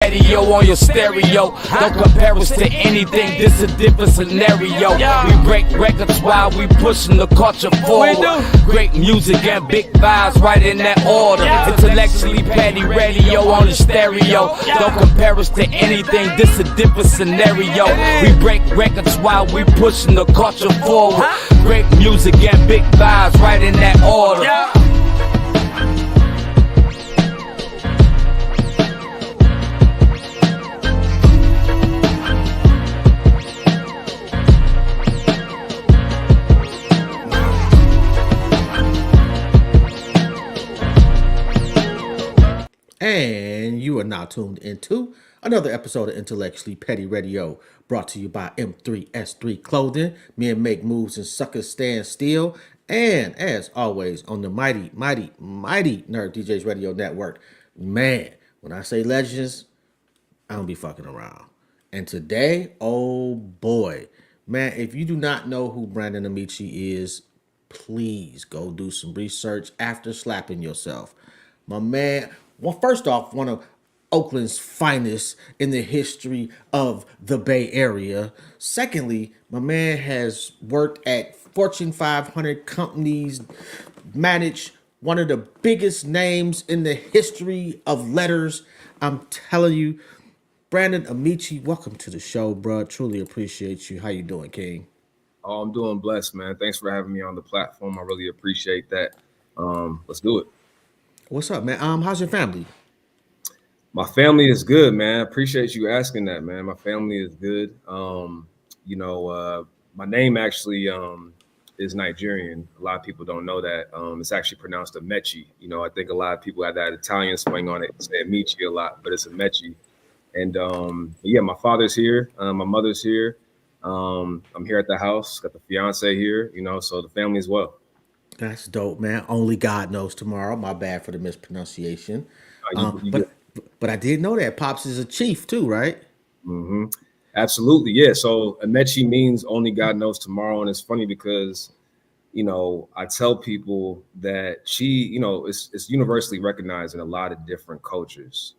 radio on your stereo. Don't compare us to anything, this a different scenario. We break records while we pushing the culture forward. Great music and big vibes right in that order. Intellectually petty radio on the stereo. Don't compare us to anything, this a different scenario. We break records while we pushing the culture forward. Great music and big vibes right in that order. And you are now tuned into another episode of Intellectually Petty Radio, brought to you by M3S3 Clothing. Men make moves and suckers stand still. And as always, on the mighty Nerd DJs Radio Network. Man, when I say legends, I don't be fucking around. And today, oh boy, man, if you do not know who Brandon Amechi is, please go do some research after slapping yourself. My man, well, first off, one of Oakland's finest in the history of the Bay Area. Secondly, my man has worked at Fortune 500 companies, managed one of the biggest names in the history of letters. I'm telling you, Brandon Amechi, welcome to the show, bro. Truly appreciate you. How you doing, King? Oh, I'm doing blessed, man. Thanks for having me on the platform. I really appreciate that. Let's do it. What's up, man? How's your family? My family is good, man. Appreciate you asking that, man. My family is good. My name actually is Nigerian. A lot of people don't know that. It's actually pronounced Amechi. I think a lot of people have that Italian swing on it, say Amici a lot, but it's Amechi. And my father's here. My mother's here. I'm here at the house. Got the fiance here. So the family as well. That's dope, man. Only God knows tomorrow. My bad for the mispronunciation. But I did know that Pops is a chief too, right? Mm-hmm. Absolutely, yeah. So Amechi means only God knows tomorrow, and it's funny because, I tell people that chi, it's universally recognized in a lot of different cultures.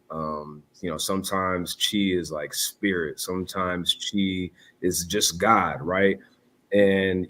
Sometimes chi is like spirit. Sometimes chi is just God, right? And,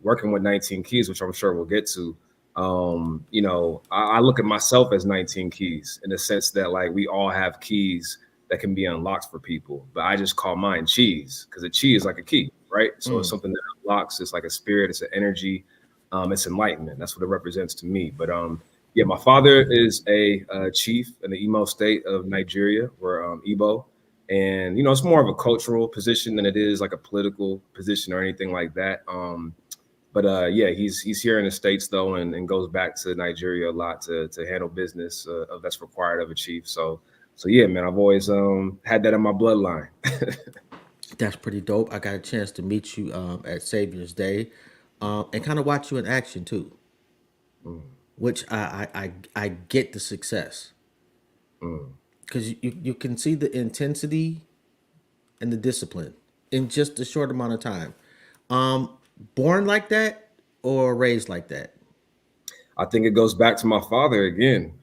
working with 19 keys, which I'm sure we'll get to, I look at myself as 19 keys in the sense that like we all have keys that can be unlocked for people, but I just call mine cheese because a chi is like a key, right? So it's something that unlocks. It's like a spirit. It's an energy. It's enlightenment. That's what it represents to me. But my father is a chief in the Imo state of Nigeria. We're Igbo. And, it's more of a cultural position than it is like a political position or anything like that. He's here in the States, though, and goes back to Nigeria a lot to handle business that's required of a chief. So yeah, man, I've always had that in my bloodline. That's pretty dope. I got a chance to meet you at Savior's Day and kind of watch you in action, too, which I get the success. Because you can see the intensity and the discipline in just a short amount of time. Born like that or raised like that? I think it goes back to my father again.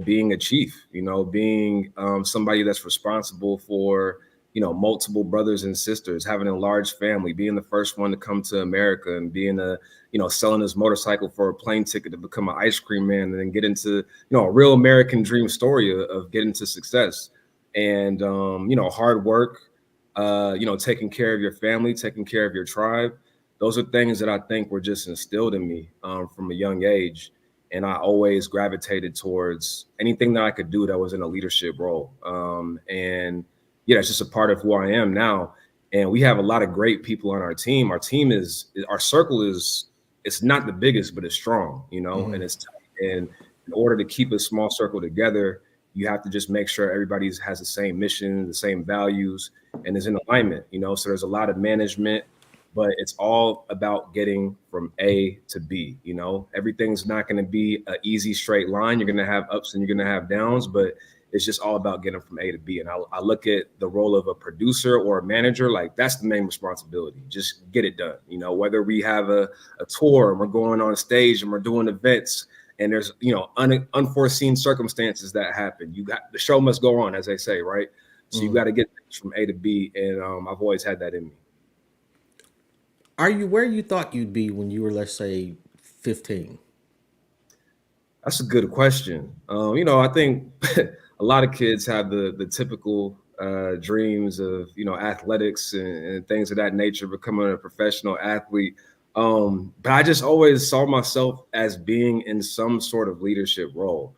Being a chief, being somebody that's responsible for, multiple brothers and sisters, having a large family, being the first one to come to America and being selling his motorcycle for a plane ticket to become an ice cream man and then get into, a real American dream story of getting to success and, hard work, taking care of your family, taking care of your tribe. Those are things that I think were just instilled in me from a young age. And I always gravitated towards anything that I could do that was in a leadership role. It's just a part of who I am now. And we have a lot of great people on our team. Our circle is, it's not the biggest, but it's strong, and it's tight. And in order to keep a small circle together, you have to just make sure everybody has the same mission, the same values, and is in alignment, So there's a lot of management, but it's all about getting from A to B, Everything's not going to be an easy straight line. You're going to have ups and you're going to have downs, but it's just all about getting from A to B. And I look at the role of a producer or a manager, like that's the main responsibility. Just get it done. Whether we have a tour and we're going on stage and we're doing events and there's unforeseen circumstances that happen. You got the show must go on, as they say, right? So you got to get things from A to B, and I've always had that in me. Are you where you thought you'd be when you were, let's say, 15? That's a good question. I think a lot of kids have the typical dreams of athletics and things of that nature, becoming a professional athlete. But I just always saw myself as being in some sort of leadership role.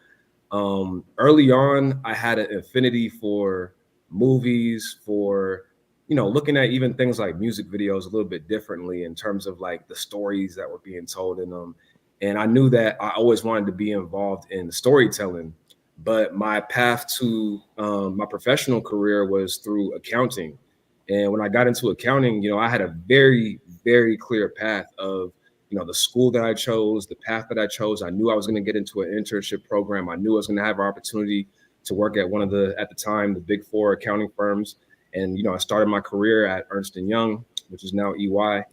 Early on, I had an affinity for movies, for looking at even things like music videos a little bit differently in terms of like the stories that were being told in them. And I knew that I always wanted to be involved in storytelling, but my path to my professional career was through accounting. And when I got into accounting, I had a very, very clear path of, the school that I chose, the path that I chose. I knew I was going to get into an internship program. I knew I was going to have an opportunity to work at one of at the time, the big four accounting firms. And, I started my career at Ernst & Young, which is now EY.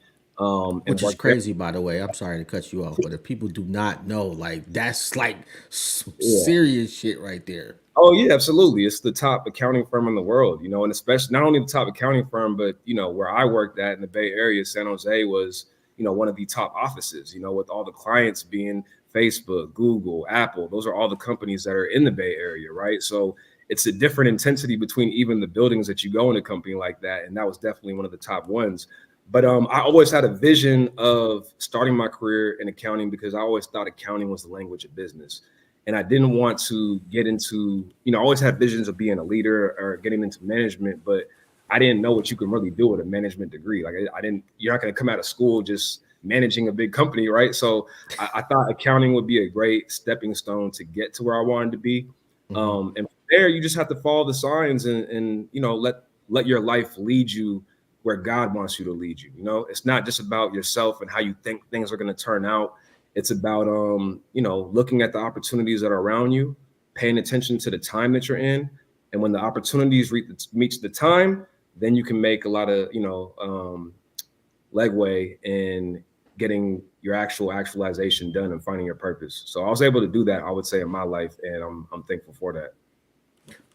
Which is crazy, by the way. I'm sorry to cut you off, but if people do not know, like, that's like serious shit right there. Oh yeah, absolutely. It's the top accounting firm in the world, and especially not only the top accounting firm, but where I worked at in the Bay Area, San Jose was, one of the top offices, with all the clients being Facebook, Google, Apple. Those are all the companies that are in the Bay Area, right? So it's a different intensity between even the buildings that you go in a company like that. And that was definitely one of the top ones. But I always had a vision of starting my career in accounting because I always thought accounting was the language of business. And I didn't want to get into, I always had visions of being a leader or getting into management, but I didn't know what you can really do with a management degree. Like you're not going to come out of school just managing a big company, right? So I thought accounting would be a great stepping stone to get to where I wanted to be. And from there, you just have to follow the signs and let your life lead you where God wants you to lead you. It's not just about yourself and how you think things are going to turn out. It's about, looking at the opportunities that are around you, paying attention to the time that you're in. And when the opportunities reach the time, then you can make a lot of, legway in getting your actualization done and finding your purpose. So I was able to do that, I would say, in my life. And I'm thankful for that.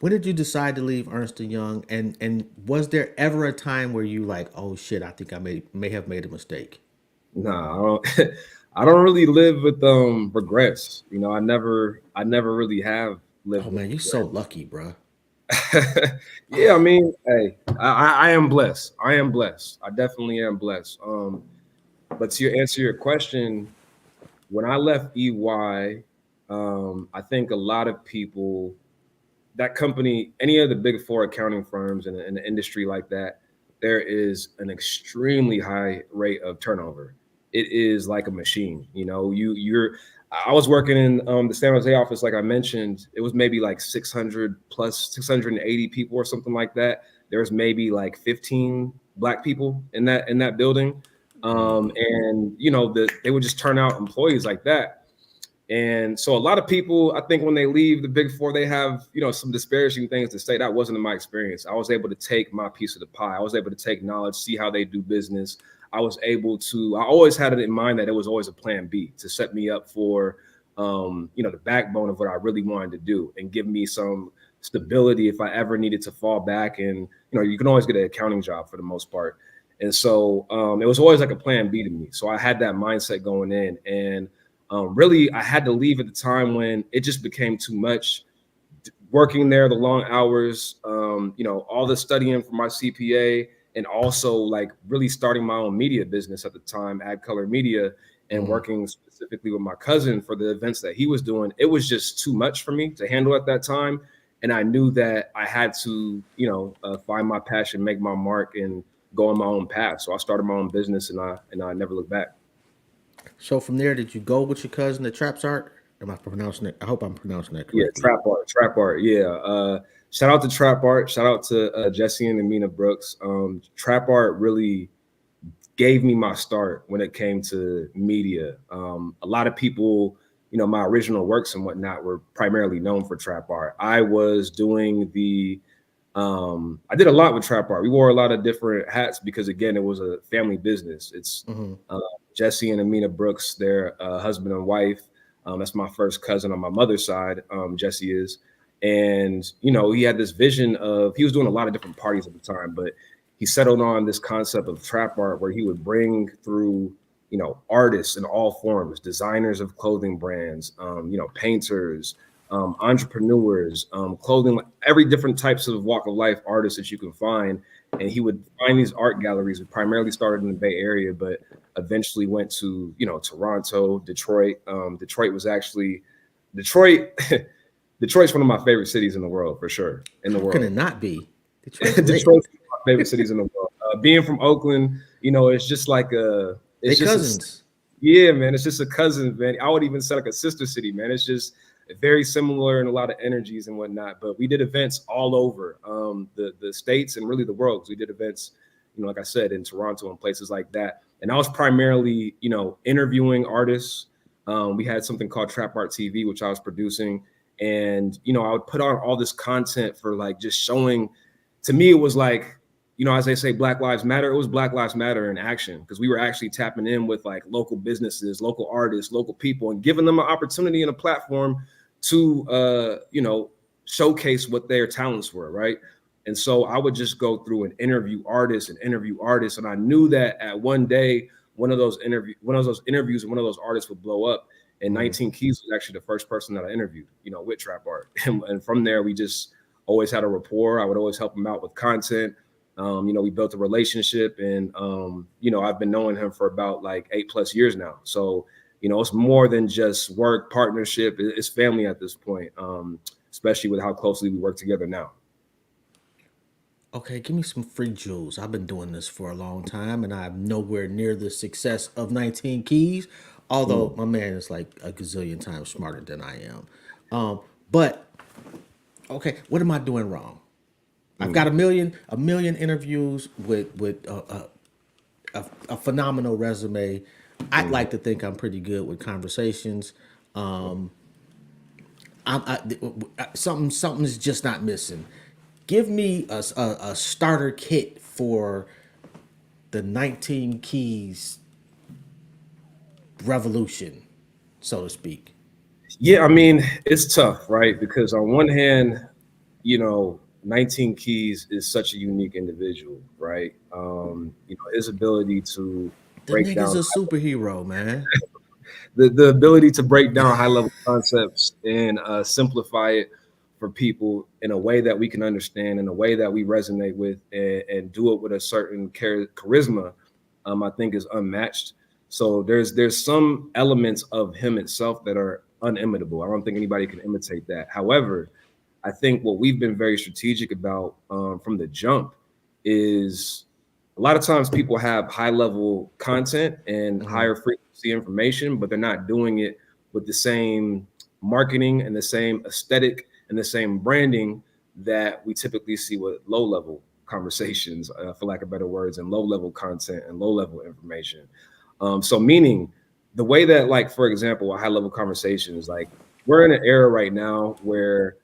When did you decide to leave Ernst & Young? And was there ever a time where you like, oh shit, I think I may have made a mistake? Nah, I don't really live with regrets. I never really have lived. Oh man, you're so lucky, bro. Yeah, I mean, hey, I am blessed. I am blessed. I definitely am blessed. But to answer your question, when I left EY, I think a lot of people, that company, any of the big four accounting firms in an industry like that, there is an extremely high rate of turnover. It is like a machine. I was working in the San Jose office, like I mentioned. It was maybe like 600 plus 680 people or something like that. There was maybe like 15 Black people in that building, and they would just turn out employees like that. And so a lot of people, I think when they leave the big four, they have, some disparaging things to say. That wasn't my experience. I was able to take my piece of the pie. I was able to take knowledge, see how they do business. I always had it in mind that it was always a plan B to set me up for, the backbone of what I really wanted to do and give me some stability if I ever needed to fall back. And, you can always get an accounting job for the most part. And so it was always like a plan B to me. So I had that mindset going in, and really, I had to leave at the time when it just became too much. Working there, the long hours, all the studying for my CPA, and also like really starting my own media business at the time, Ad Color Media, and working specifically with my cousin for the events that he was doing. It was just too much for me to handle at that time. And I knew that I had to, find my passion, make my mark, and go on my own path. So I started my own business, and I never looked back. So from there, did you go with your cousin to Traps Art? Am I pronouncing it? I hope I'm pronouncing that correctly. Yeah, Trap Art. Yeah. Shout out to Trap Art. Shout out to Jesse and Amina Brooks. Trap Art really gave me my start when it came to media. A lot of people, my original works and whatnot were primarily known for Trap Art. I was doing I did a lot with Trap Art. We wore a lot of different hats because, again, it was a family business. It's Jesse and Amina Brooks, their husband and wife. That's my first cousin on my mother's side. Jesse is. And, you know, he had this vision of, he was doing a lot of different parties at the time, but he settled on this concept of trap art where he would bring through, you know, artists in all forms, designers of clothing brands, you know, painters, entrepreneurs, clothing, every different types of walk of life artists that you can find. And he would find these art galleries. It primarily started in the Bay Area, but eventually went to, you know, Toronto, Detroit. Detroit was actually Detroit. Detroit's one of my favorite cities in the world, for sure. In the How world, can it not be? Detroit's one of my favorite cities in the world. Being from Oakland, you know, it's just like They it's just cousins. yeah, man. It's just a cousin, man. I would even say like a sister city, man. It's just very similar and a lot of energies and whatnot. But we did events all over the states and really the world. 'Cause we did events, you know, like I said, in Toronto and places like that. And I was primarily, you know, interviewing artists. We had something called Trap Art TV, which I was producing. And, you know, I would put on all this content for like just showing, to me, it was like, you know, as they say, Black Lives Matter, it was Black Lives Matter in action, because we were actually tapping in with like local businesses, local artists, local people, and giving them an opportunity and a platform to, you know, showcase what their talents were, right? And so I would just go through and interview artists. And I knew that at one day, one of those interviews and one of those artists would blow up. And 19 Keys was actually the first person that I interviewed, you know, with Trap Art. And from there, we just always had a rapport. I would always help him out with content. You know, we built a relationship, and, you know, I've been knowing him for about like 8+ years now. So, you know, it's more than just work, partnership. It's family at this point, especially with how closely we work together now. Okay, give me some free jewels. I've been doing this for a long time, and I'm nowhere near the success of 19 Keys. Although my man is like a gazillion times smarter than I am. But okay, what am I doing wrong? I've got a million interviews with a phenomenal resume. I'd like to think I'm pretty good with conversations. Something's just not missing. Give me a starter kit for the 19 Keys revolution, so to speak. Yeah, I mean, it's tough, right? Because on one hand, you know, 19 Keys is such a unique individual, right? You know, his ability to The break nigga's down a superhero, man. the ability to break down high level concepts and simplify it for people in a way that we can understand, in a way that we resonate with, and do it with a certain charisma, I think is unmatched. So there's some elements of him itself that are unimitable. I don't think anybody can imitate that. However, I think what we've been very strategic about from the jump is a lot of times people have high level content and higher frequency information, but they're not doing it with the same marketing and the same aesthetic and the same branding that we typically see with low level conversations, for lack of better words, and low level content and low level information. So meaning the way that, like, for example, a high level conversation is like, we're in an era right now where,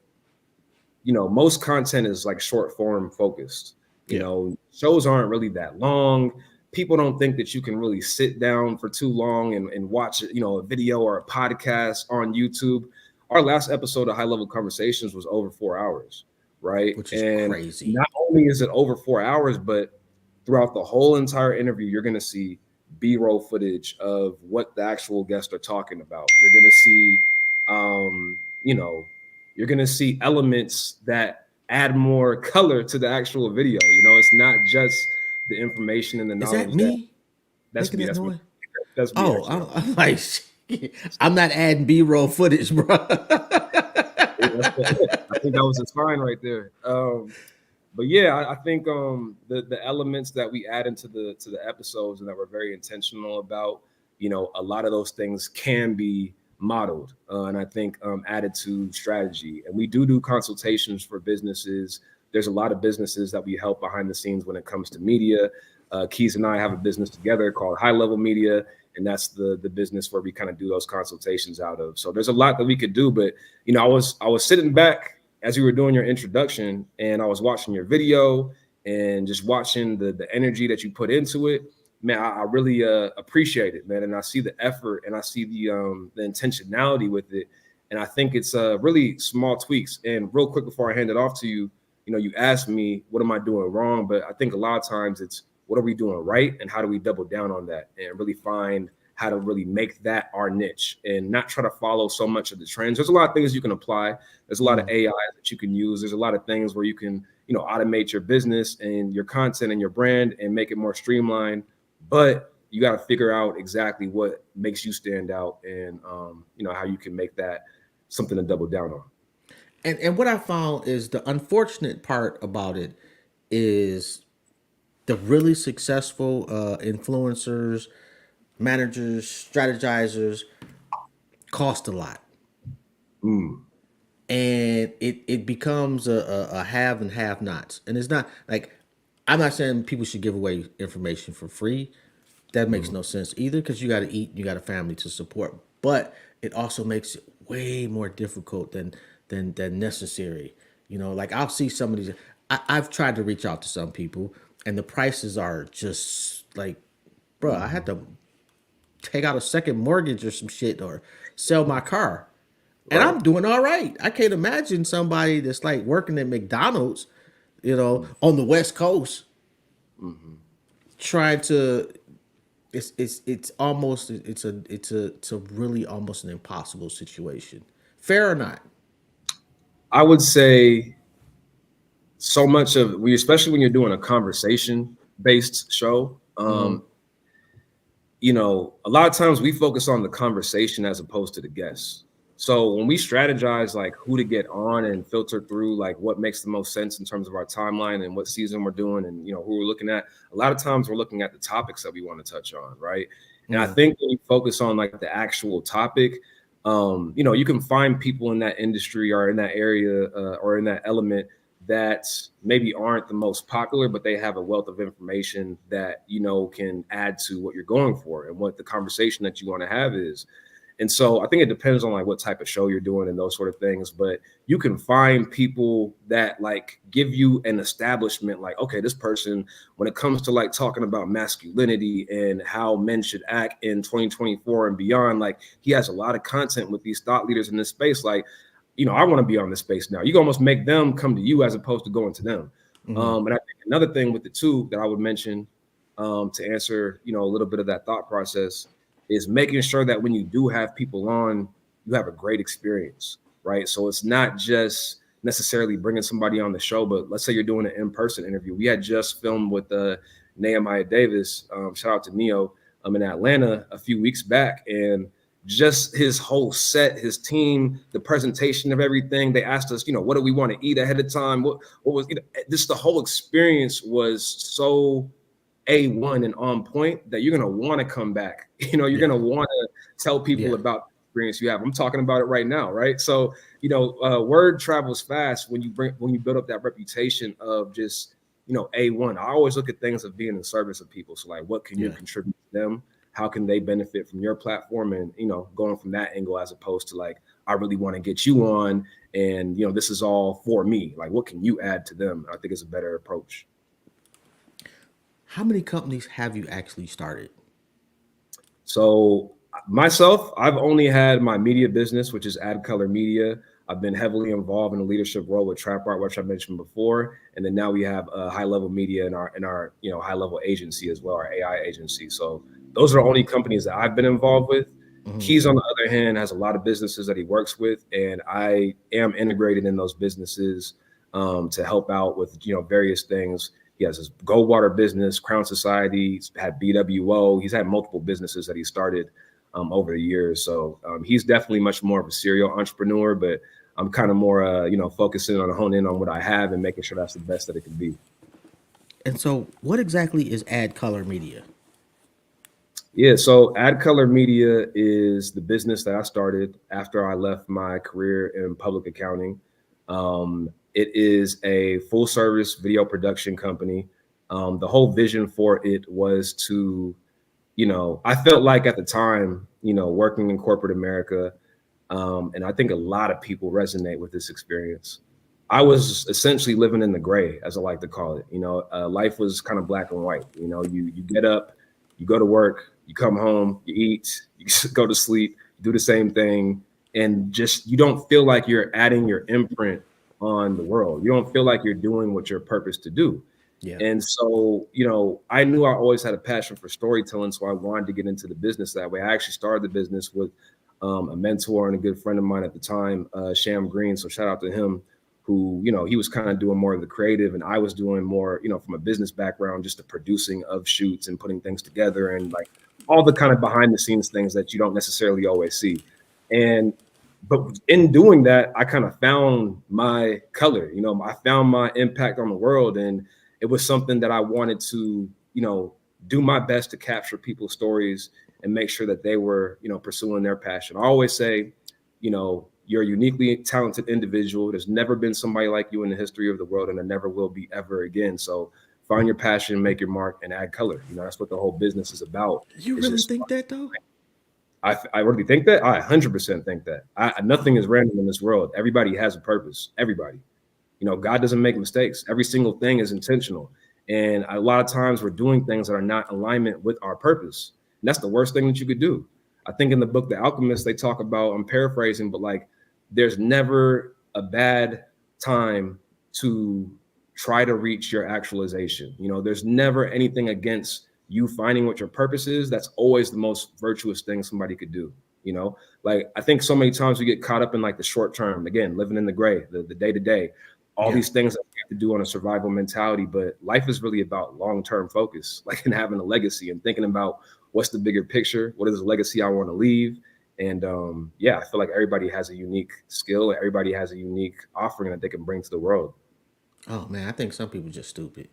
you know, most content is like short form focused. You know, shows aren't really that long. People don't think that you can really sit down for too long and watch, you know, a video or a podcast on YouTube. Our last episode of High Level Conversations was over 4 hours, right? Which is crazy. Not only is it over 4 hours, but throughout the whole entire interview, you're going to see B-roll footage of what the actual guests are talking about. You're going to see, you know, you're going to see elements that add more color to the actual video. You know, it's not just the information and the Is knowledge. that me? That's making me. that That's noise? me. That's me. Oh, Actually. I'm like, I'm not adding B-roll footage, bro. I think that was a sign right there. But yeah, I think the elements that we add into the episodes and that we're very intentional about, you know, a lot of those things can be modeled, and I think added to strategy. And we do consultations for businesses. There's a lot of businesses that we help behind the scenes when it comes to media. Keys and I have a business together called High Level Media, and that's the business where we kind of do those consultations out of. So there's a lot that we could do, but you know, I was sitting back as you were doing your introduction, and I was watching your video and just watching the energy that you put into it. man, I really appreciate it, man, and I see the effort and I see the intentionality with it, and I think it's really small tweaks. And real quick before I hand it off to you, you asked me what am I doing wrong, but I think a lot of times it's what are we doing right and how do we double down on that and really find how to really make that our niche and not try to follow so much of the trends. There's a lot of things you can apply. There's a lot of AI that you can use. There's a lot of things where you can, automate your business and your content and your brand and make it more streamlined. But you got to figure out exactly what makes you stand out and, how you can make that something to double down on. And what I found is the unfortunate part about it is the really successful influencers, managers, strategizers cost a lot. And it becomes a have and have nots. And it's not like, I'm not saying people should give away information for free. That makes no sense either, because you got to eat, you got a family to support. But it also makes it way more difficult than necessary. Like I'll see some of these. I've tried to reach out to some people, and the prices are just like, bro, I had to take out a second mortgage or some shit or sell my car. And Right. I'm doing all right. I can't imagine somebody that's like working at McDonald's, on the West Coast, trying to. It's almost it's a really almost an impossible situation. Fair or not? I would say so much of we, especially when you're doing a conversation based show, a lot of times we focus on the conversation as opposed to the guests. So when we strategize like who to get on and filter through like what makes the most sense in terms of our timeline and what season we're doing and who we're looking at, a lot of times we're looking at the topics that we want to touch on, right? And I think when you focus on like the actual topic, you can find people in that industry or in that area or in that element that maybe aren't the most popular, but they have a wealth of information that can add to what you're going for and what the conversation that you want to have is. And so I think it depends on like what type of show you're doing and those sort of things. But you can find people that like give you an establishment like, okay, this person, when it comes to like talking about masculinity and how men should act in 2024 and beyond, like he has a lot of content with these thought leaders in this space. Like, I want to be on this space now. You can almost make them come to you as opposed to going to them. And I think another thing with the two that I would mention to answer, a little bit of that thought process is making sure that when you do have people on, you have a great experience, right? So it's not just necessarily bringing somebody on the show, but let's say you're doing an in-person interview. We had just filmed with Nehemiah Davis, shout out to Neo, in Atlanta a few weeks back, and just his whole set, his team, the presentation of everything. They asked us, what do we want to eat ahead of time? What was just the whole experience was so A1 and on point that you're going to want to come back. You're going to want to tell people about the experience you have. I'm talking about it right now, right? So, word travels fast when you build up that reputation of just, A1. I always look at things of being in service of people. So like, what can you contribute to them? How can they benefit from your platform? And, going from that angle, as opposed to like, I really want to get you on and, this is all for me. Like, what can you add to them? I think it's a better approach. How many companies have you actually started? So myself, I've only had my media business, which is Ad Color Media. I've been heavily involved in a leadership role with Trap Art, which I mentioned before, and then now we have High Level Media in our High Level agency as well, our AI agency. So those are the only companies that I've been involved with. Keys, on the other hand, has a lot of businesses that he works with, and I am integrated in those businesses to help out with various things. He has his Goldwater business, Crown Society. He's had BWO. He's had multiple businesses that he started over the years. So he's definitely much more of a serial entrepreneur, but I'm kind of more, focusing on honing in on what I have and making sure that's the best that it can be. And so what exactly is Ad Color Media? Yeah, so Ad Color Media is the business that I started after I left my career in public accounting. It is a full service video production company. The whole vision for it was to, I felt like at the time, working in corporate America, and I think a lot of people resonate with this experience. I was essentially living in the gray, as I like to call it. Life was kind of black and white. You get up, You go to work, you come home, you eat, you go to sleep, do the same thing, and just you don't feel like you're adding your imprint on the world. You don't feel like you're doing what you're purposed to do. Yeah. And so, I knew I always had a passion for storytelling, so I wanted to get into the business that way. I actually started the business with a mentor and a good friend of mine at the time, Sham Green. So shout out to him, who, he was kind of doing more of the creative and I was doing more, from a business background, just the producing of shoots and putting things together and like all the kind of behind the scenes things that you don't necessarily always see. But in doing that, I kind of found my color, I found my impact on the world. And it was something that I wanted to, do my best to capture people's stories and make sure that they were, pursuing their passion. I always say, you're a uniquely talented individual. There's never been somebody like you in the history of the world, and there never will be ever again. So find your passion, make your mark, and add color. That's what the whole business is about. You really think that though? I really think that. I 100% think that. Nothing is random in this world. Everybody has a purpose. Everybody. God doesn't make mistakes. Every single thing is intentional. And a lot of times we're doing things that are not in alignment with our purpose. And that's the worst thing that you could do. I think in the book, The Alchemist, they talk about, I'm paraphrasing, but like, there's never a bad time to try to reach your actualization. There's never anything against you finding what your purpose is. That's always the most virtuous thing somebody could do. Like I think so many times we get caught up in like the short term, again, living in the gray, the day to day, all these things that we have to do on a survival mentality. But life is really about long-term focus, like in having a legacy and thinking about what's the bigger picture, what is the legacy I want to leave. And I feel like everybody has a unique skill. Everybody has a unique offering that they can bring to the world. Oh man, I think some people just stupid.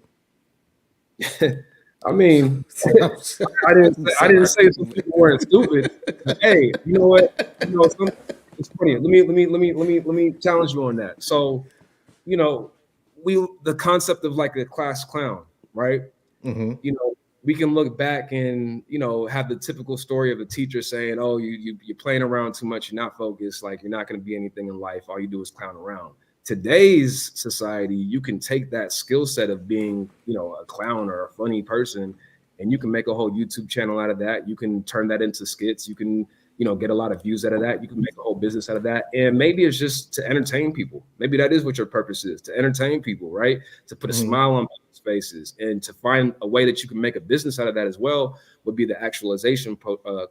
I mean, I didn't say some people weren't stupid. But hey, you know what? It's funny. Let me challenge you on that. So, the concept of like a class clown, right? Mm-hmm. We can look back and have the typical story of a teacher saying, "Oh, you're playing around too much. You're not focused. Like you're not going to be anything in life. All you do is clown around." Today's society, you can take that skill set of being, a clown or a funny person, and you can make a whole YouTube channel out of that. You can turn that into skits. You can, get a lot of views out of that. You can make a whole business out of that. And maybe it's just to entertain people. Maybe that is what your purpose is, to entertain people, right? To put a smile on people's faces, and to find a way that you can make a business out of that as well would be the actualization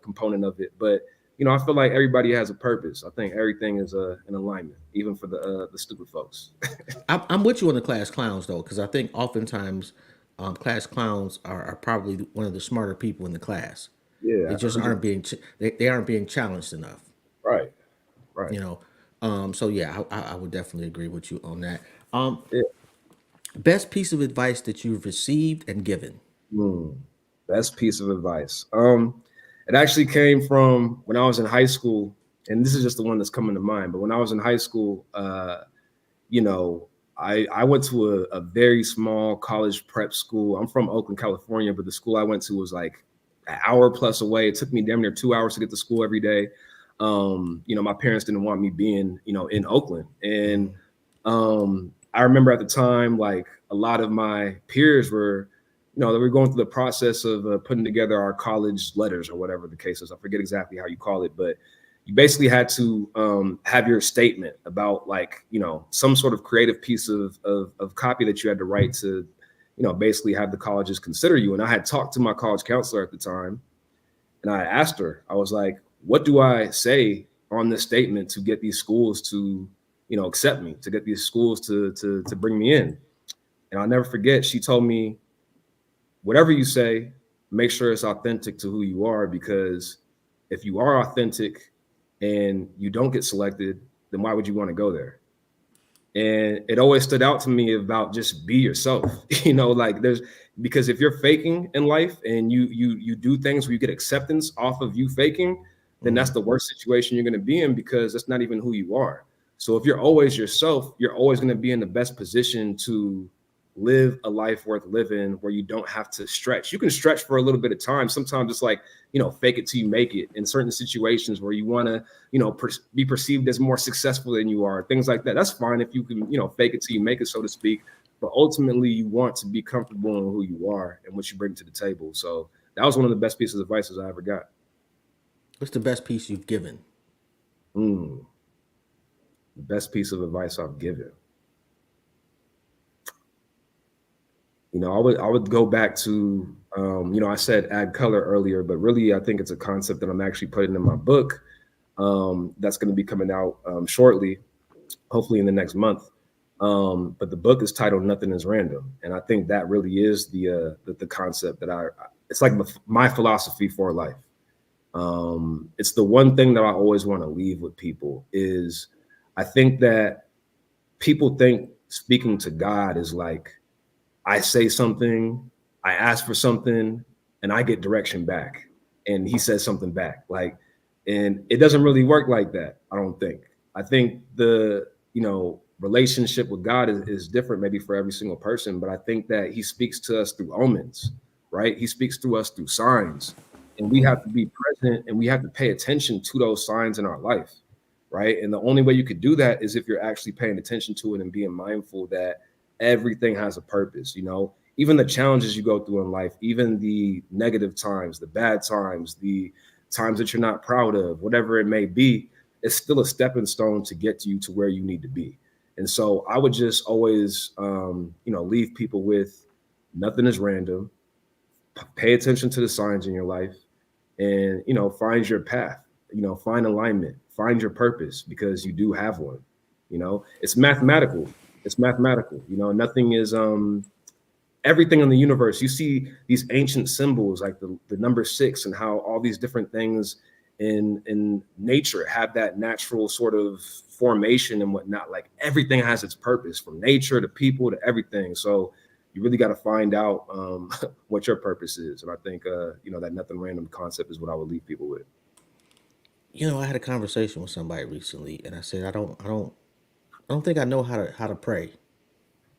component of it. But I feel like everybody has a purpose. I think everything is in alignment, even for the stupid folks. I'm with you on the class clowns though, because I think oftentimes class clowns are probably one of the smarter people in the class. Yeah, They just aren't being they aren't being challenged enough. right. So yeah, I would definitely agree with you on that. Yeah. Best piece of advice that you've received and given. Best piece of advice. It actually came from when I was in high school, and this is just the one that's coming to mind. But when I was in high school, I went to a very small college prep school. I'm from Oakland, California, but the school I went to was like an hour plus away. It took me damn near 2 hours to get to school every day. My parents didn't want me being, in Oakland. And I remember at the time, like a lot of my peers were, they were going through the process of putting together our college letters or whatever the case is. I forget exactly how you call it, but you basically had to have your statement about like, some sort of creative piece of copy that you had to write to, basically have the colleges consider you. And I had talked to my college counselor at the time, and I asked her, I was like, what do I say on this statement to get these schools to, accept me, to get these schools to bring me in? And I'll never forget, she told me, whatever you say, make sure it's authentic to who you are, because if you are authentic and you don't get selected, then why would you want to go there? And it always stood out to me about just be yourself, because if you're faking in life and you do things where you get acceptance off of you faking, then that's the worst situation you're going to be in, because that's not even who you are. So if you're always yourself, you're always going to be in the best position to live a life worth living, where you don't have to stretch. You can stretch for a little bit of time. Sometimes it's like, fake it till you make it in certain situations where you want to, be perceived as more successful than you are, things like that. That's fine if you can, fake it till you make it, so to speak. But ultimately, you want to be comfortable in who you are and what you bring to the table. So That was one of the best pieces of advice I ever got. What's the best piece you've given? The best piece of advice I've given. I would go back to, I said add color earlier, but really I think it's a concept that I'm actually putting in my book that's going to be coming out shortly, hopefully in the next month. But the book is titled "Nothing Is Random," and I think that really is the concept that it's like my philosophy for life. It's the one thing that I always want to leave with people is I think that people think speaking to God is like, I say something, I ask for something, and I get direction back, and he says something back. And it doesn't really work like that. I don't think. I think the relationship with God is different, maybe for every single person. But I think that He speaks to us through omens, right? He speaks to us through signs, and we have to be present and we have to pay attention to those signs in our life, right? And the only way you could do that is if you're actually paying attention to it and being mindful that everything has a purpose. Even the challenges you go through in life, even the negative times, the bad times, the times that you're not proud of, whatever it may be, it's still a stepping stone to get you to where you need to be. And so I would just always, leave people with nothing is random. Pay attention to the signs in your life, and find your path. Find alignment, find your purpose, because you do have one. It's mathematical. It's mathematical. Nothing is everything in the universe. You see these ancient symbols like the number 6 and how all these different things in nature have that natural sort of formation and whatnot. Like everything has its purpose, from nature to people to everything. So you really got to find out what your purpose is. And I think that nothing random concept is what I would leave people with. I had a conversation with somebody recently, and I said, I don't think I know how to pray.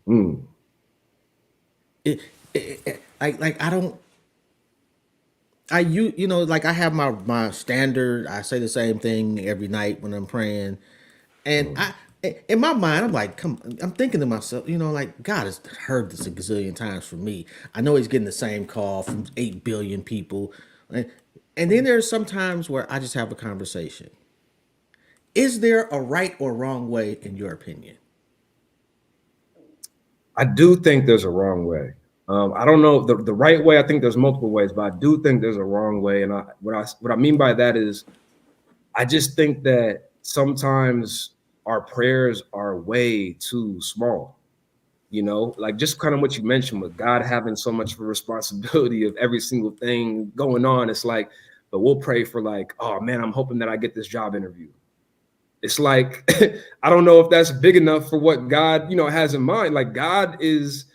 Mm. Like I don't. Like I have my standard. I say the same thing every night when I'm praying, and in my mind, I'm like, I'm thinking to myself, like God has heard this a gazillion times from me. I know He's getting the same call from 8 billion people, and then there's some times where I just have a conversation. Is there a right or wrong way, in your opinion? I do think there's a wrong way. I don't know the right way. I think there's multiple ways, but I do think there's a wrong way. And what I mean by that is, I just think that sometimes our prayers are way too small. Like just kind of what you mentioned with God having so much of a responsibility of every single thing going on. It's like, but we'll pray for like, oh man, I'm hoping that I get this job interview. It's like, I don't know if that's big enough for what God, has in mind. Like God is,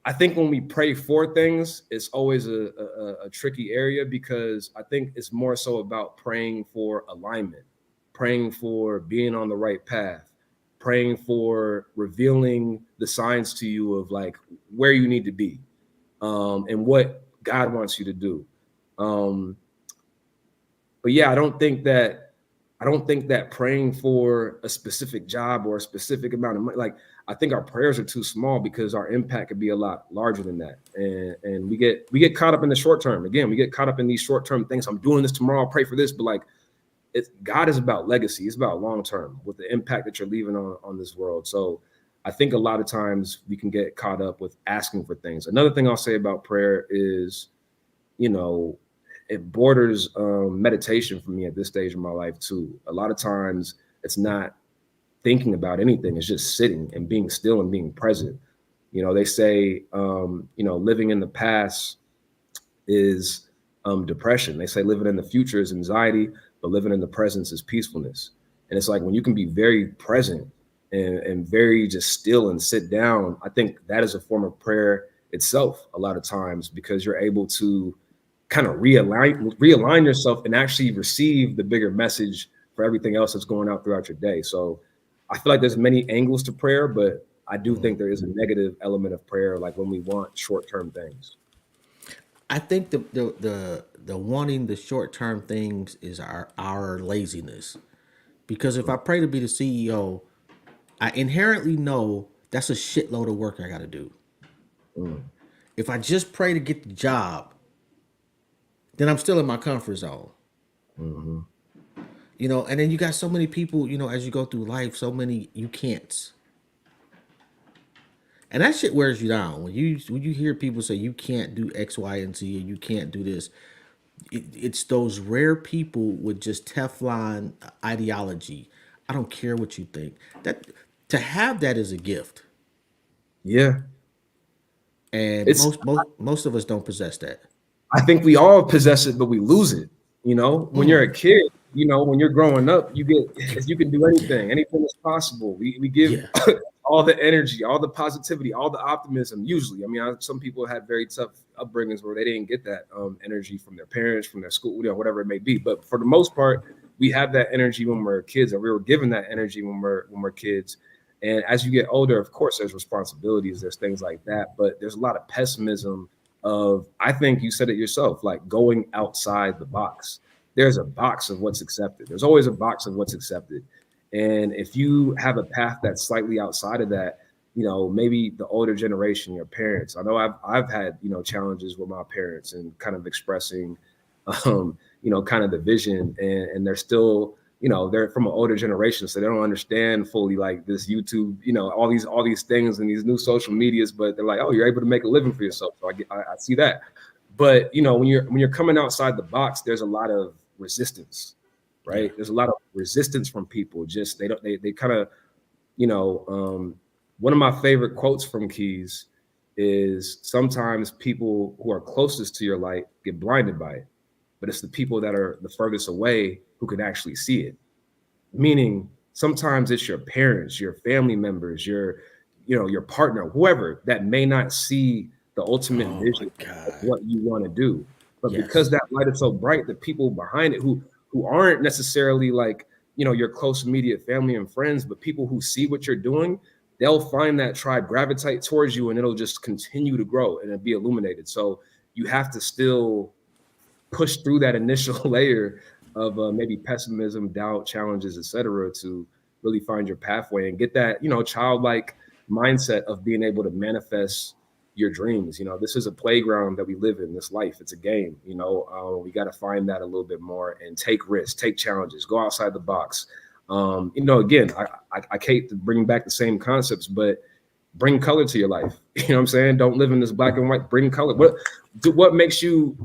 I think when we pray for things, it's always a tricky area, because I think it's more so about praying for alignment, praying for being on the right path, praying for revealing the signs to you of like where you need to be, and what God wants you to do. But yeah, I don't think that praying for a specific job or a specific amount of money, like I think our prayers are too small, because our impact could be a lot larger than that. And we get caught up in the short term. Again, we get caught up in these short term things. I'm doing this tomorrow, I'll pray for this. But like God is about legacy. It's about long term, with the impact that you're leaving on this world. So I think a lot of times we can get caught up with asking for things. Another thing I'll say about prayer is, it borders meditation for me at this stage of my life too. A lot of times it's not thinking about anything. It's just sitting and being still and being present. They say, living in the past is depression. They say living in the future is anxiety, but living in the presence is peacefulness. And it's like when you can be very present and very just still and sit down, I think that is a form of prayer itself a lot of times, because you're able to kind of realign yourself and actually receive the bigger message for everything else that's going out throughout your day. So I feel like there's many angles to prayer, but I do think there is a negative element of prayer, like when we want short-term things. I think the wanting the short term things is our laziness. Because if I pray to be the CEO, I inherently know that's a shitload of work I got to do. Mm. If I just pray to get the job, then I'm still in my comfort zone. Mm-hmm. You know, and then you got so many people, you know, as you go through life, so many you can'ts. And that shit wears you down. When you hear people say you can't do X, Y, and Z, and you can't do this, it's those rare people with just Teflon ideology. I don't care what you think. That to have that is a gift, Yeah. and It's most of us don't possess that. I think we all possess it, but we lose it. You know, when you're a kid, you know, when you're growing up, you can do Yeah, anything is possible. We give yeah, all the energy, all the positivity, all the optimism. Usually, I mean, some people had very tough upbringings where they didn't get that energy from their parents, from their school, you know, whatever it may be. But for the most part, we have that energy when we're kids, or we were given that energy when we're kids. And as you get older, of course, there's responsibilities, there's things like that, but there's a lot of pessimism of, I think you said it yourself, like going outside the box. There's a box of what's accepted. There's always a box of what's accepted. And if you have a path that's slightly outside of that, you know, maybe the older generation, your parents. I know I've had, you know, challenges with my parents and kind of expressing you know, kind of the vision, and they're still, you know, they're from an older generation, so they don't understand fully like this YouTube, you know, all these things and these new social medias, but they're like, oh, you're able to make a living for yourself. So I see that. But you know, when you're coming outside the box, there's a lot of resistance, yeah. right? There's a lot of resistance from people. Just they kind of, you know, one of my favorite quotes from Keys is, sometimes people who are closest to your light get blinded by it, but it's the people that are the furthest away who can actually see it. Meaning, sometimes it's your parents, your family members, you know, your partner, whoever, that may not see the ultimate Oh my vision of god. what you want to do. But because Yes. that light is so bright, the people behind it who aren't necessarily like, you know, your close immediate family and friends, but people who see what you're doing, they'll find that tribe, gravitate towards you, and it'll just continue to grow and it'll be illuminated. So you have to still push through that initial layer of maybe pessimism, doubt, challenges, etc., to really find your pathway and get that, you know, childlike mindset of being able to manifest your dreams. You know, this is a playground that we live in. This life, it's a game. You know, we got to find that a little bit more and take risks, take challenges, go outside the box. You know, again, I hate to bring back the same concepts, but bring color to your life. You know what I'm saying? Don't live in this black and white. Bring color. What makes you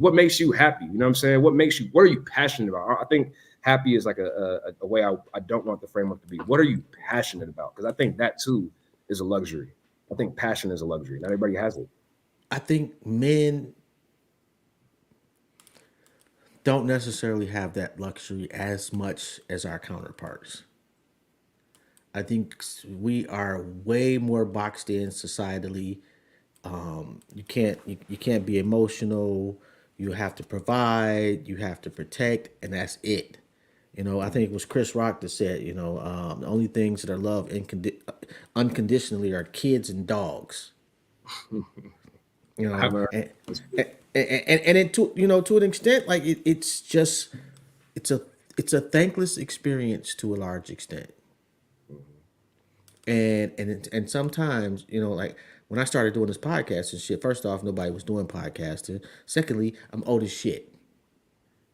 happy? You know what I'm saying? What are you passionate about? I think happy is like a way I don't want the framework to be. What are you passionate about? Because I think that too is a luxury. I think passion is a luxury. Not everybody has it. I think men don't necessarily have that luxury as much as our counterparts. I think we are way more boxed in societally. You can't be emotional. You have to provide. You have to protect, and that's it. You know, I think it was Chris Rock that said, you know, the only things that are loved unconditionally are kids and dogs. You I've know, heard and it to, you know, to an extent, like it's just it's a it's a thankless experience to a large extent. And sometimes, you know, like when I started doing this podcast and shit, first off, nobody was doing podcasting. Secondly, I'm old as shit.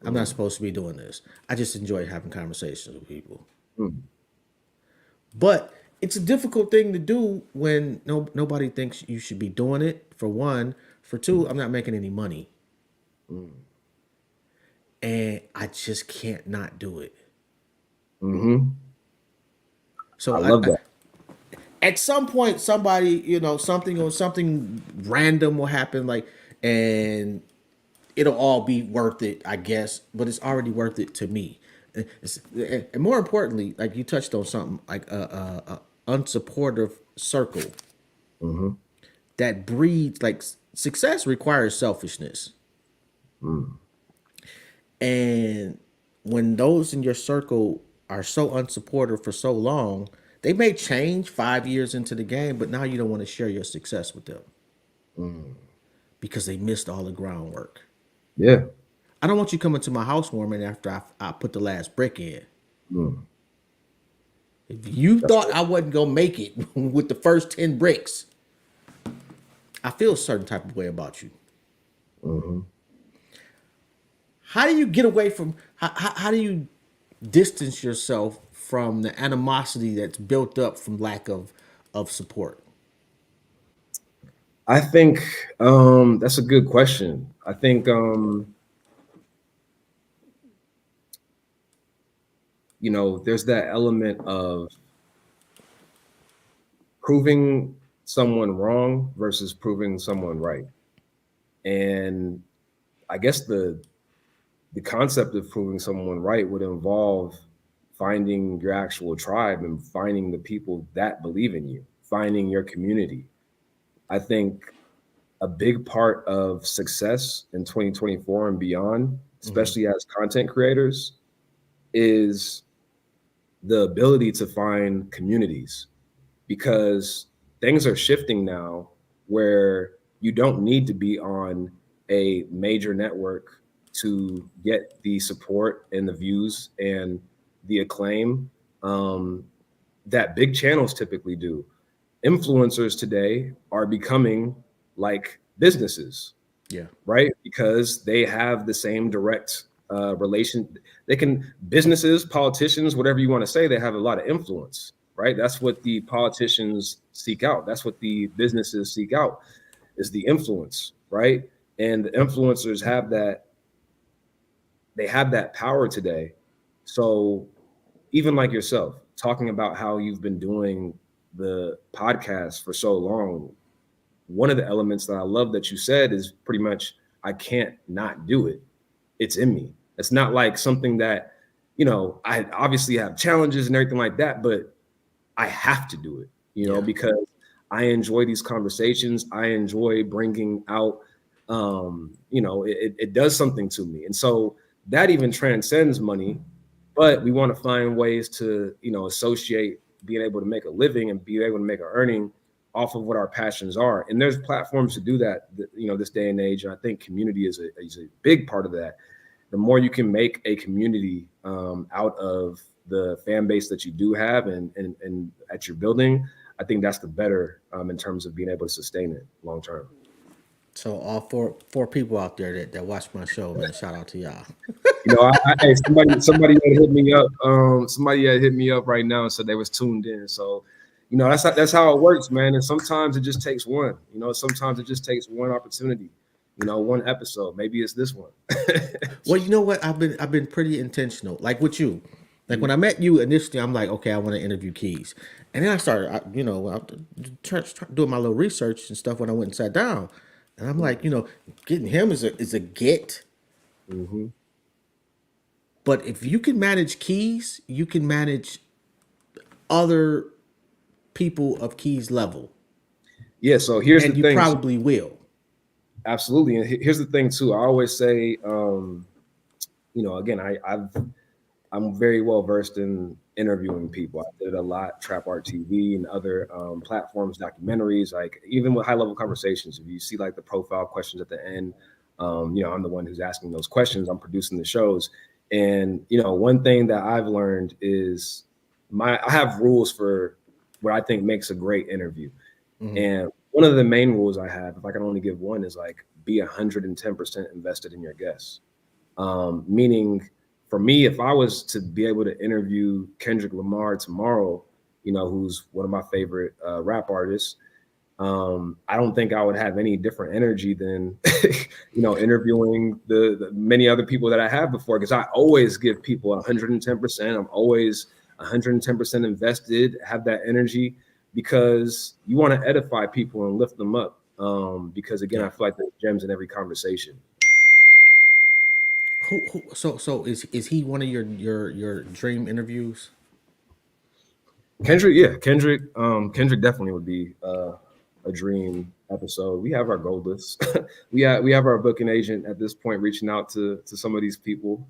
I'm not supposed to be doing this. I just enjoy having conversations with people. mm, But it's a difficult thing to do when nobody thinks you should be doing it. For one, for two, I'm not making any money, mm. and I just can't not do it. Mm-hmm. I So love that. at some point, somebody, you know, something random will happen, like, and it'll all be worth it, I guess. But it's already worth it to me. And more importantly, like you touched on something, like a unsupportive circle Mm-hmm. that breeds, like, success requires selfishness, Mm. and when those in your circle are so unsupportive for so long, they may change 5 years into the game, but now you don't want to share your success with them Mm. because they missed all the groundwork. Yeah. I don't want you coming to my housewarming after I put the last brick in. Mm. If you That's thought I wasn't gonna make it with the first 10 bricks, I feel a certain type of way about you. mm-hmm. how do you get away from how do you distance yourself from the animosity that's built up from lack of support? I think that's a good question. I think there's that element of proving someone wrong versus proving someone right. And I guess the concept of proving someone right would involve finding your actual tribe and finding the people that believe in you, finding your community. I think a big part of success in 2024 and beyond, especially as content creators, is the ability to find communities, because things are shifting now where you don't need to be on a major network to get the support and the views and the acclaim that big channels typically do. Influencers today are becoming like businesses, Yeah. right? Because they have the same direct relation. They can, businesses, politicians, whatever you want to say, they have a lot of influence, right? That's what the politicians seek out. That's what the businesses seek out, is the influence, right? And the influencers have that, they have that power today. So even like yourself, talking about how you've been doing the podcast for so long, one of the elements that I love that you said is pretty much, I can't not do it. It's in me. It's not like something that, I obviously have challenges and everything like that, but I have to do it, because I enjoy these conversations. I enjoy bringing out, it does something to me. And so that even transcends money, but we want to find ways to, associate being able to make a living and be able to make an earning off of what our passions are. And there's platforms to do that, this day and age. And I think community is a big part of that. The more you can make a community out of the fan base that you do have and at your building, I think that's the better in terms of being able to sustain it long term. So all four people out there that watch my show, man, shout out to y'all. Somebody had hit me up. Somebody had hit me up right now and said they was tuned in. So, that's how it works, man. And sometimes it just takes one. Sometimes it just takes one opportunity. One episode. Maybe it's this one. Well, you know what? I've been pretty intentional. Like with you, like when I met you initially, I'm like, okay, I want to interview Keys, and then I started, doing my little research and stuff when I went and sat down, and I'm like, getting him is a get. Mm-hmm. But if you can manage Keys, you can manage other people of Keys level. Yeah. So here's and the thing. You probably will. Absolutely. And here's the thing too. I always say, again, I'm very well versed in interviewing people. I did a lot, Trap Art TV and other platforms, documentaries, like even with high level conversations. If you see like the profile questions at the end, I'm the one who's asking those questions. I'm producing the shows. And, one thing that I've learned is I have rules for what I think makes a great interview. Mm-hmm. And one of the main rules I have, if I can only give one, is like be 110% invested in your guests. Meaning for me, if I was to be able to interview Kendrick Lamar tomorrow, who's one of my favorite rap artists, I don't think I would have any different energy than, interviewing the many other people that I have before, because I always give people 110%. I'm always 110% invested, have that energy, because you want to edify people and lift them up. Because again, I feel like there's gems in every conversation. So is he one of your dream interviews? Kendrick, yeah, Kendrick definitely would be a dream episode. We have our gold list. we have our booking agent at this point reaching out to some of these people.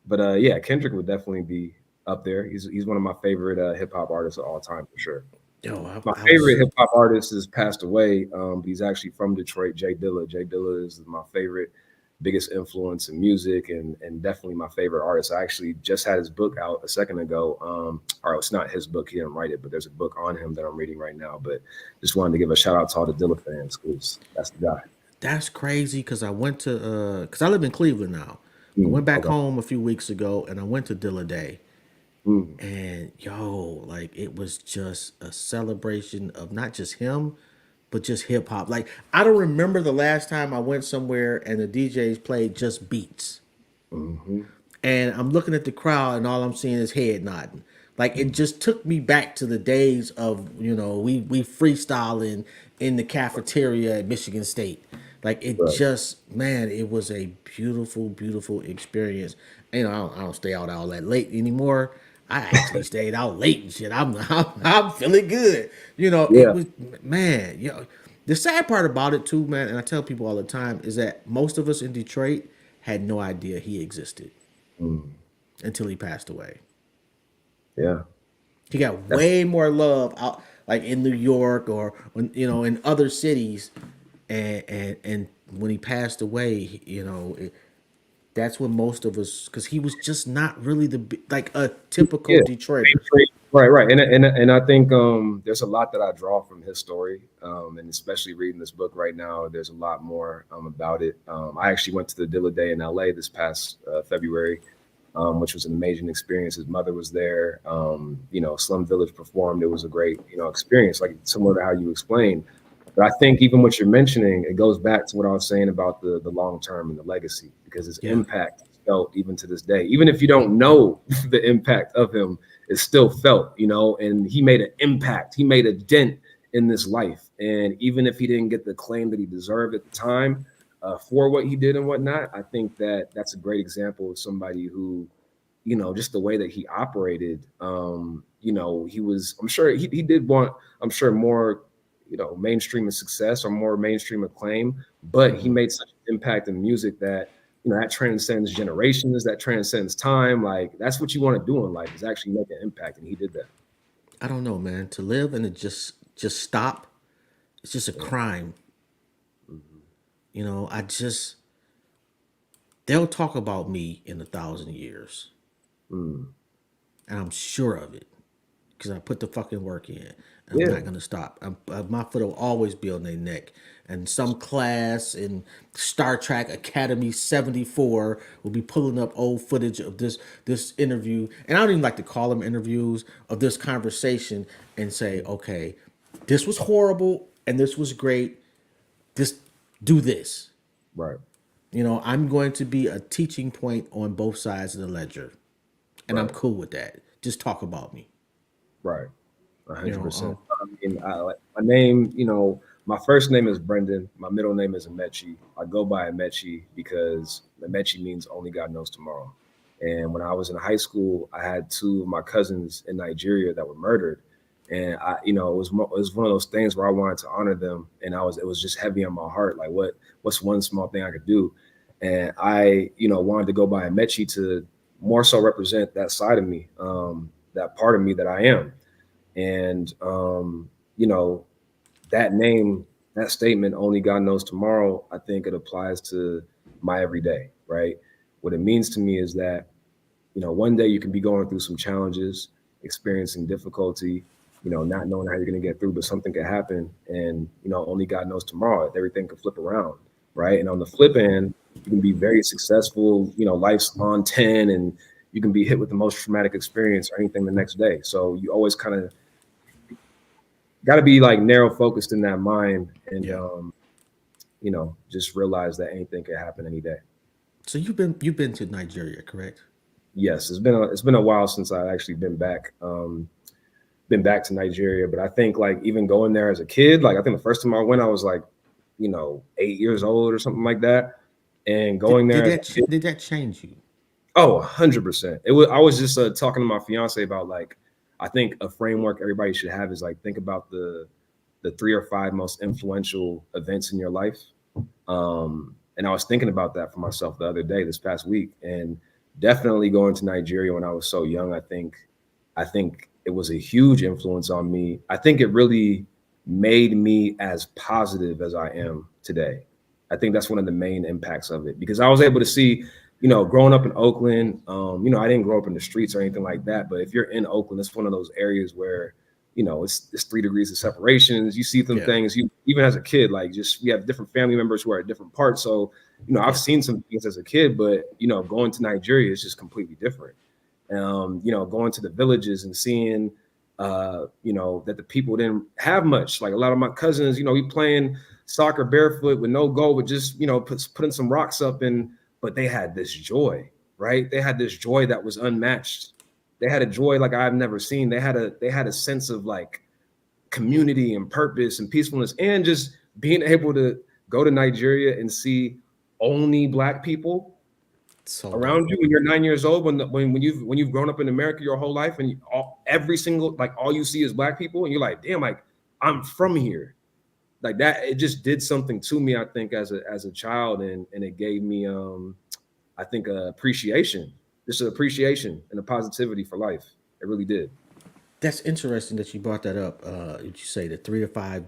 But yeah, Kendrick would definitely be up there. He's one of my favorite hip hop artists of all time for sure. My favorite hip hop artist has passed away, but he's actually from Detroit. Jay Dilla. Jay Dilla is my favorite, biggest influence in music, and definitely my favorite artist. I actually just had his book out a second ago. Or it's not his book; he didn't write it, but there's a book on him that I'm reading right now. But just wanted to give a shout out to all the Dilla fans, because that's the guy. That's crazy because I went to because I live in Cleveland now. I went back Okay. home a few weeks ago and I went to Dilla Day. Mm, And yo, like it was just a celebration of not just him, but just hip hop. Like I don't remember the last time I went somewhere and the DJs played just beats. mm-hmm. And I'm looking at the crowd and all I'm seeing is head nodding. Like it just took me back to the days of, we freestyling in the cafeteria at Michigan State. Like it Right. just, man, it was a beautiful, beautiful experience. I don't stay out all that late anymore. I actually stayed out late and shit. I'm feeling good. It Yeah. was, man. The sad part about it too, man, and I tell people all the time, is that most of us in Detroit had no idea he existed Mm, until he passed away. yeah. He got That's way more love out, like in New York or in other cities, and when he passed away, that's when most of us, because he was just not really like a typical yeah. Detroiter. Right, right. And I think there's a lot that I draw from his story. And especially reading this book right now, there's a lot more about it. I actually went to the Dilla Day in LA this past February, which was an amazing experience. His mother was there. Slum Village performed. It was a great, experience, like similar to how you explained. But I think even what you're mentioning, it goes back to what I was saying about the long term and the legacy, because his Yeah, impact is felt even to this day. Even if you don't know the impact of him, it's still felt, and he made an impact. He made a dent in this life. And even if he didn't get the claim that he deserved at the time for what he did and whatnot, I think that that's a great example of somebody who, just the way that he operated, he was, I'm sure he did want, I'm sure more, mainstream success or more mainstream acclaim, but he made such an impact in music that, that transcends generations, that transcends time. Like that's what you want to do in life, is actually make an impact. And he did that. I don't know, man. To live and to just stop, it's just a Yeah. crime. Mhm. I just they'll talk about me in 1,000 years, Mm. and I'm sure of it. Because I put the fucking work in, and I'm Yeah. not gonna stop. My foot will always be on their neck. And some class in Star Trek Academy 74 will be pulling up old footage of this interview, and I don't even like to call them interviews, of this conversation, and say, okay, this was horrible and this was great. This do this. Right. I'm going to be a teaching point on both sides of the ledger, and I'm Right. cool with that. Just talk about me. Right. You know, 100%. I mean, like my name, my first name is Brendan. My middle name is Amechi. I go by Amechi because Amechi means only God knows tomorrow. And when I was in high school, I had two of my cousins in Nigeria that were murdered. And it was one of those things where I wanted to honor them, and it was just heavy on my heart. Like, what's one small thing I could do? And I, wanted to go by Amechi to more so represent that side of me, that part of me that I am. And you know, that name, that statement, only God knows tomorrow, I think it applies to my everyday, right? What it means to me is that, one day you can be going through some challenges, experiencing difficulty, not knowing how you're going to get through, but something could happen. And, only God knows tomorrow, everything could flip around, right? And on the flip end, you can be very successful, life's on 10, and you can be hit with the most traumatic experience or anything the next day. So you always kind of got to be like narrow focused in that mind, and yeah. just realize that anything can happen any day. So you've been to Nigeria, correct? Yes, it's been a while since I've actually been back to Nigeria, but I think like even going there as a kid, like I think the first time I went, I was like 8 years old or something like that, and going Did there did as that a kid. did that change you? Oh, 100%. It was. I was just talking to my fiance about, like, I think a framework everybody should have is like think about the 3 or 5 most influential events in your life. And I was thinking about that for myself the other day, this past week, and definitely going to Nigeria when I was so young. I think it was a huge influence on me. I think it really made me as positive as I am today. I think that's one of the main impacts of it, because I was able to see, growing up in Oakland, I didn't grow up in the streets or anything like that. But if you're in Oakland, it's one of those areas where, it's 3 degrees of separations. You see some Yeah. things, you even as a kid, like just we have different family members who are at different parts. So, I've Yeah. seen some things as a kid, but going to Nigeria is just completely different. Going to the villages and seeing that the people didn't have much. Like a lot of my cousins, we playing soccer barefoot with no goal, but just putting some rocks up, but they had this joy, right? They had this joy that was unmatched. They had a joy like I've never seen. They had a sense of like community and purpose and peacefulness, and just being able to go to Nigeria and see only Black people So around dope. you when you're 9 years old, when you've grown up in America your whole life, and every single, like, all you see is Black people, and you're like, damn, like, I'm from here. Like that, it just did something to me, I think, as a child, and it gave me I think appreciation, just an appreciation and a positivity for life. It really did. That's interesting that you brought that up. Did you say the 3 to 5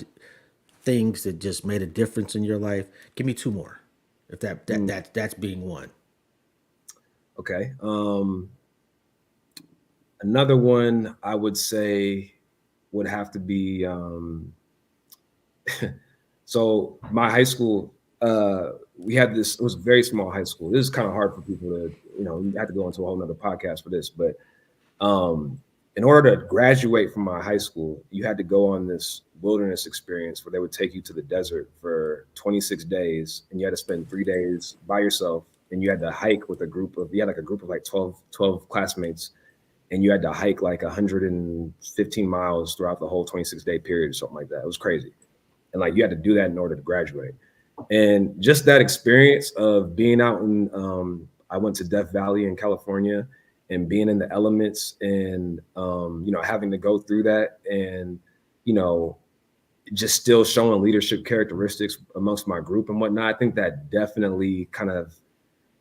things that just made a difference in your life? Give me two more, if Mm, that's being one. okay. Another one I would say would have to be so my high school, we had this, it was a very small high school. This is kind of hard for people to, you have to go into a whole nother podcast for this, but um, in order to graduate from my high school, you had to go on this wilderness experience where they would take you to the desert for 26 days, and you had to spend 3 days by yourself, and you had to hike with you had like a group of like 12 classmates, and you had to hike like 115 miles throughout the whole 26-day period or something like that. It was crazy. And like you had to do that in order to graduate. And just that experience of being out in, I went to Death Valley in California, and being in the elements, and having to go through that, and you know just still showing leadership characteristics amongst my group and whatnot. I think that definitely kind of,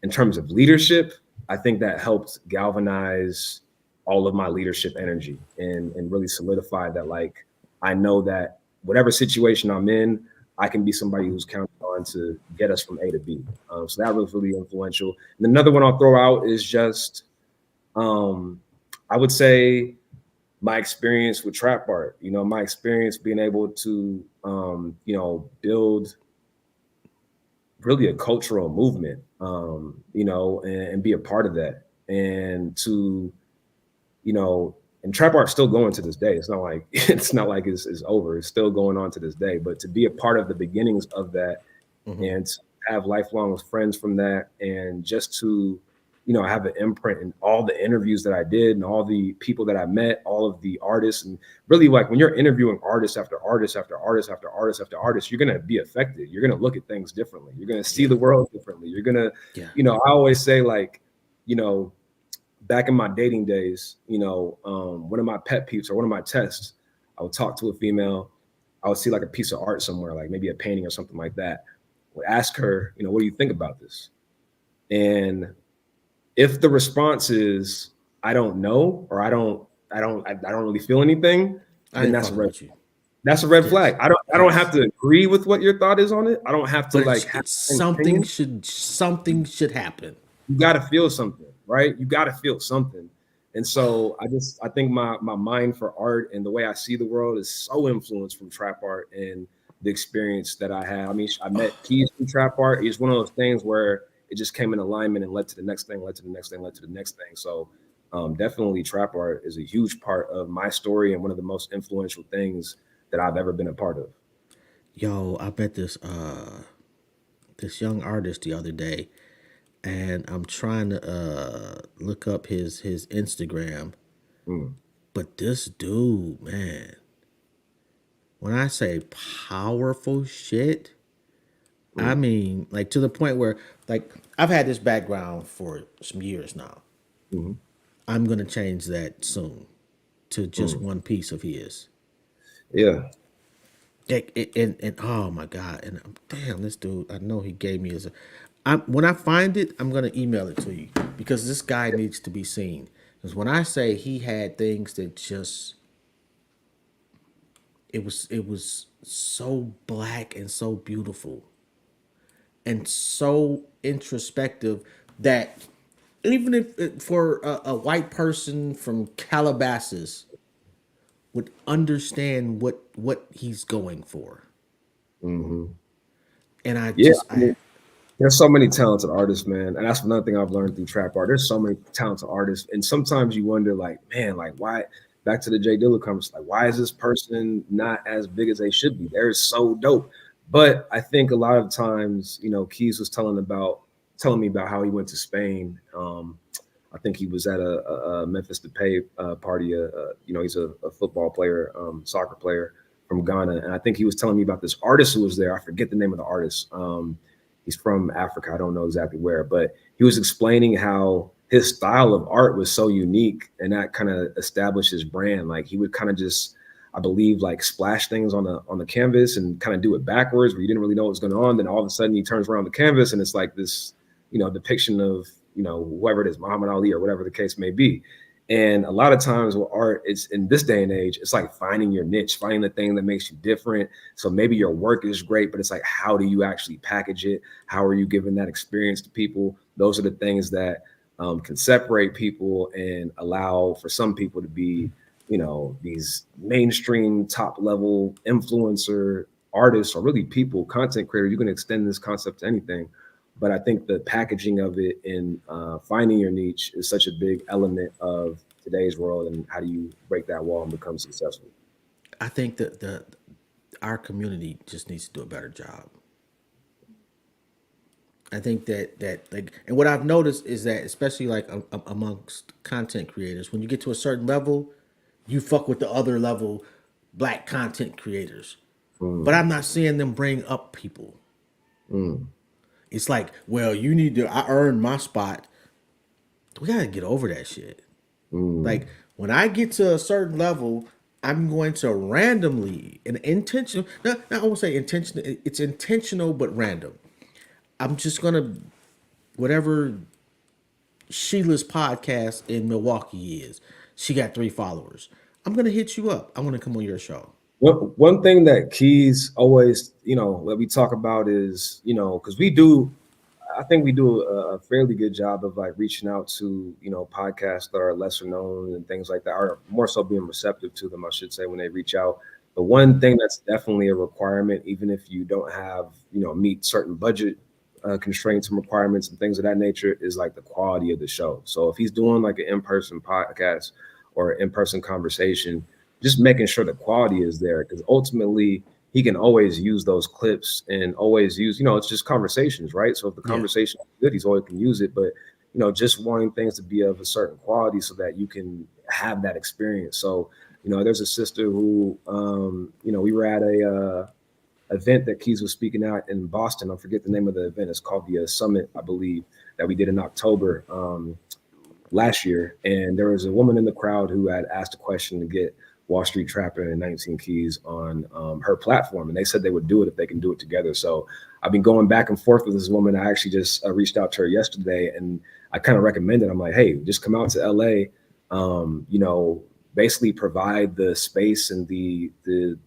in terms of leadership, I think that helped galvanize all of my leadership energy, and really solidify that, like, I know that whatever situation I'm in, I can be somebody who's counted on to get us from A to B. So that was really influential. And another one I'll throw out is just, um, I would say, my experience with trap art. My experience being able to, build really a cultural movement, and be a part of that. And to, and trap art's still going to this day. It's not like it's over. It's still going on to this day. But to be a part of the beginnings of that, Hmm. and to have lifelong friends from that, and just to, have an imprint in all the interviews that I did, and all the people that I met, all of the artists. And really, like, when you're interviewing artist after artist after artist after artist after artist, you're going to be affected. You're going to look at things differently. You're going to see Yeah. the world differently. You're going to, Yeah. I always say, like, you know, back in my dating days, one of my pet peeves, or one of my tests, I would talk to a female. I would see like a piece of art somewhere, like maybe a painting or something like that. Would ask her, what do you think about this? And if the response is, I don't know, or I don't really feel anything, I then ain't that's a fucking red with you. that's a red Yes. flag. I don't have Yes. to agree with what your thought is on it. I don't have to But like have it's an opinion. something should happen. You got to feel something, right? You got to feel something. And so I think my mind for art and the way I see the world is so influenced from trap art, and the experience that I had. I mean, I met Keys from trap art. It's one of those things where it just came in alignment and led to the next thing, led to the next thing, led to the next thing. So definitely trap art is a huge part of my story, and one of the most influential things that I've ever been a part of. Yo, I met this young artist the other day, and I'm trying to look up his Instagram. Mm, But this dude, man, when I say powerful shit, I mm, mean, like, to the point where, like, I've had this background for some years now. mm, I'm gonna change that soon to just mm. one piece of his. Yeah. And oh my god! And damn, this dude, I know he gave me his. When I find it, I'm gonna email it to you, because this guy needs to be seen. Because when I say he had things that just, it was so black and so beautiful and so introspective that even if for a white person from Calabasas would understand what he's going for. Mm-hmm. And I Yeah, just I mean, there's so many talented artists, man, and that's another thing I've learned through trap art. There's so many talented artists, and sometimes you wonder, like, man, like why? Back to the Jay Dilla conversation, like, why is this person not as big as they should be? They're so dope, but I think a lot of times, Keys was telling me about how he went to Spain. I think he was at a Memphis Depay party. He's a football player, soccer player from Ghana, and I think he was telling me about this artist who was there. I forget the name of the artist. He's from Africa. I don't know exactly where, but he was explaining how his style of art was so unique, and that kind of established his brand. Like he would kind of just, I believe, like splash things on the canvas and kind of do it backwards, where you didn't really know what was going on. Then all of a sudden, he turns around the canvas, and it's like this, depiction of whoever it is, Muhammad Ali or whatever the case may be. And a lot of times with art, it's in this day and age, it's like finding your niche, finding the thing that makes you different. So maybe your work is great, but it's like, how do you actually package it? How are you giving that experience to people? Those are the things that can separate people and allow for some people to be, these mainstream top level influencer artists, or really people, content creators. You can extend this concept to anything. But I think the packaging of it and finding your niche is such a big element of today's world. And how do you break that wall and become successful? I think that our community just needs to do a better job. I think that like, and what I've noticed is that especially like amongst content creators, when you get to a certain level, you fuck with the other level black content creators. But Mm, I'm not seeing them bring up people. mm, It's like, well, you need to. I earned my spot. We gotta get over that shit. mm, Like when I get to a certain level, I'm going to randomly and intentional. Not I won't say intentional. It's intentional but random. I'm just gonna whatever Sheila's podcast in Milwaukee is. She got 3 followers. I'm gonna hit you up. I want to come on your show. one thing that Keys always, that we talk about is, because I think we do a fairly good job of like reaching out to, podcasts that are lesser known and things like that, or more so being receptive to them, I should say, when they reach out. But one thing that's definitely a requirement, even if you don't have, meet certain budget constraints and requirements and things of that nature, is like the quality of the show. So if he's doing like an in-person podcast or in-person conversation, just making sure the quality is there, because ultimately he can always use those clips and always use, it's just conversations, right? So if the Yeah. conversation is good, he's always can use it. But just wanting things to be of a certain quality so that you can have that experience. So there's a sister who we were at a event that Keys was speaking at in Boston. I forget the name of the event. It's called the Summit, I believe, that we did in October last year. And there was a woman in the crowd who had asked a question to get Wall Street Trapper and 19 Keys on her platform. And they said they would do it if they can do it together. So I've been going back and forth with this woman. I actually just reached out to her yesterday, and I kind of recommended, I'm like, hey, just come out to LA, basically provide the space and the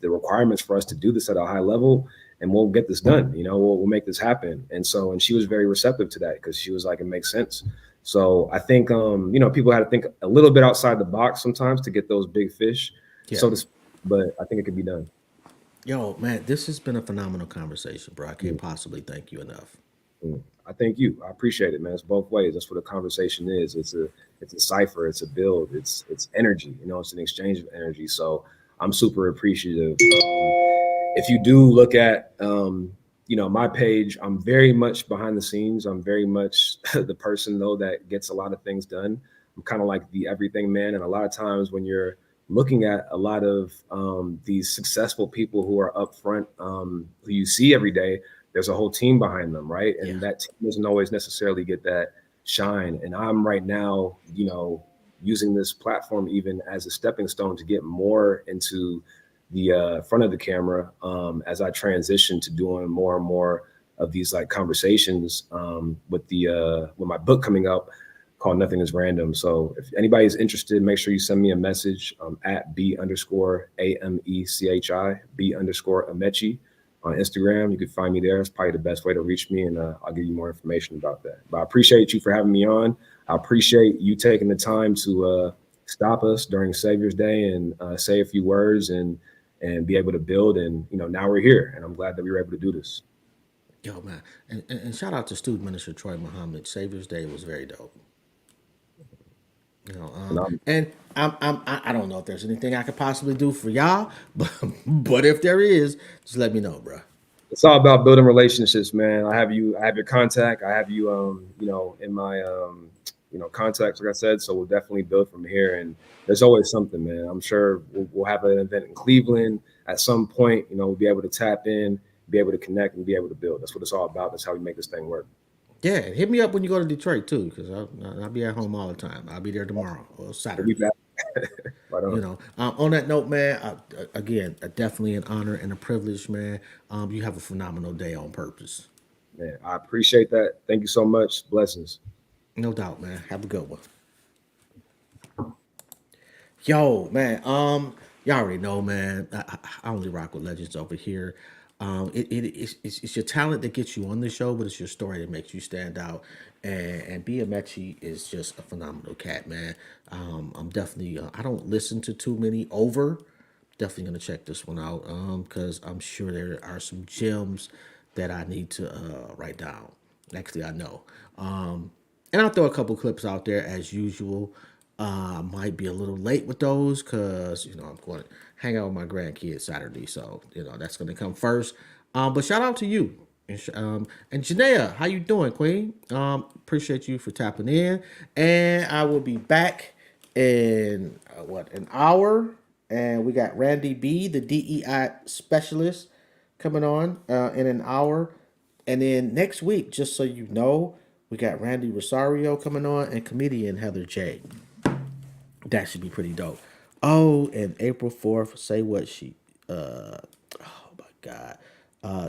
requirements for us to do this at a high level, and we'll get this done. We'll make this happen. And she was very receptive to that, because she was like, it makes sense. So I think people had to think a little bit outside the box sometimes to get those big fish, Yeah. so to speak, but I think it could be done. Yo, man, this has been a phenomenal conversation, bro. I can't possibly thank you enough. I thank you. I appreciate it, man. It's both ways. That's what a conversation is. It's a cipher. It's a build. It's energy. It's an exchange of energy. So I'm super appreciative. If you do look at my page, I'm very much behind the scenes. I'm very much the person though that gets a lot of things done. I'm kind of like the everything man, and a lot of times when you're looking at a lot of these successful people who are up front, who you see every day, there's a whole team behind them, right? Yeah. And that team doesn't always necessarily get that shine. And I'm right now, using this platform even as a stepping stone to get more into the front of the camera, as I transition to doing more and more of these like conversations with my book coming up called Nothing is Random. So if anybody's interested, make sure you send me a message at B_AMECHI, B_Amechi on Instagram. You can find me there. It's probably the best way to reach me, and I'll give you more information about that. But I appreciate you for having me on. I appreciate you taking the time to stop us during Savior's Day and say a few words and be able to build. And now we're here, and I'm glad that we were able to do this. Yo, man, and shout out to Student Minister Troy Muhammad. Savior's Day was very dope. And And I don't know if there's anything I could possibly do for y'all, but if there is, just let me know, bro. it's all about building relationships, man. I have your contact. I have you, in my, contacts, like I said. So we'll definitely build from here. And there's always something, man. I'm sure we'll have an event in Cleveland at some point. We'll be able to tap in, be able to connect, and be able to build. That's what it's all about. That's how we make this thing work. Yeah, hit me up when you go to Detroit too, because I'll be at home all the time. I'll be there tomorrow or We'll be Saturday. back. Right on. On that note, man, again, definitely an honor and a privilege, man. You have a phenomenal day on purpose. Man, I appreciate that. Thank you so much. Blessings. No doubt, man. Have a good one. Yo, man. Y'all already know, man. I only rock with legends over here. It's your talent that gets you on the show, but it's your story that makes you stand out. And B. Amechi is just a phenomenal cat, man. I'm definitely. I don't listen to too many over. Definitely gonna check this one out. Because I'm sure there are some gems that I need to write down. Actually, I know. And I'll throw a couple clips out there as usual. Might be a little late with those because I'm going to hang out with my grandkids Saturday, so that's going to come first. But shout out to you and Janaea, how you doing, Queen? Appreciate you for tapping in, and I will be back in an hour, and we got Randy B, the DEI specialist, coming on in an hour. And then next week, just so you know, we got Randy Rosario coming on and comedian Heather J. That should be pretty dope. Oh, and April 4th, oh my God.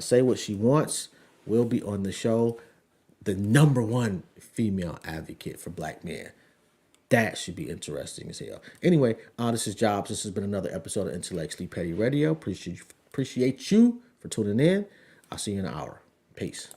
Say What She Wants will be on the show. The number one female advocate for black men. That should be interesting as hell. Anyway, this is Jobs. This has been another episode of Intellectually Petty Radio. Appreciate you for tuning in. I'll see you in an hour. Peace.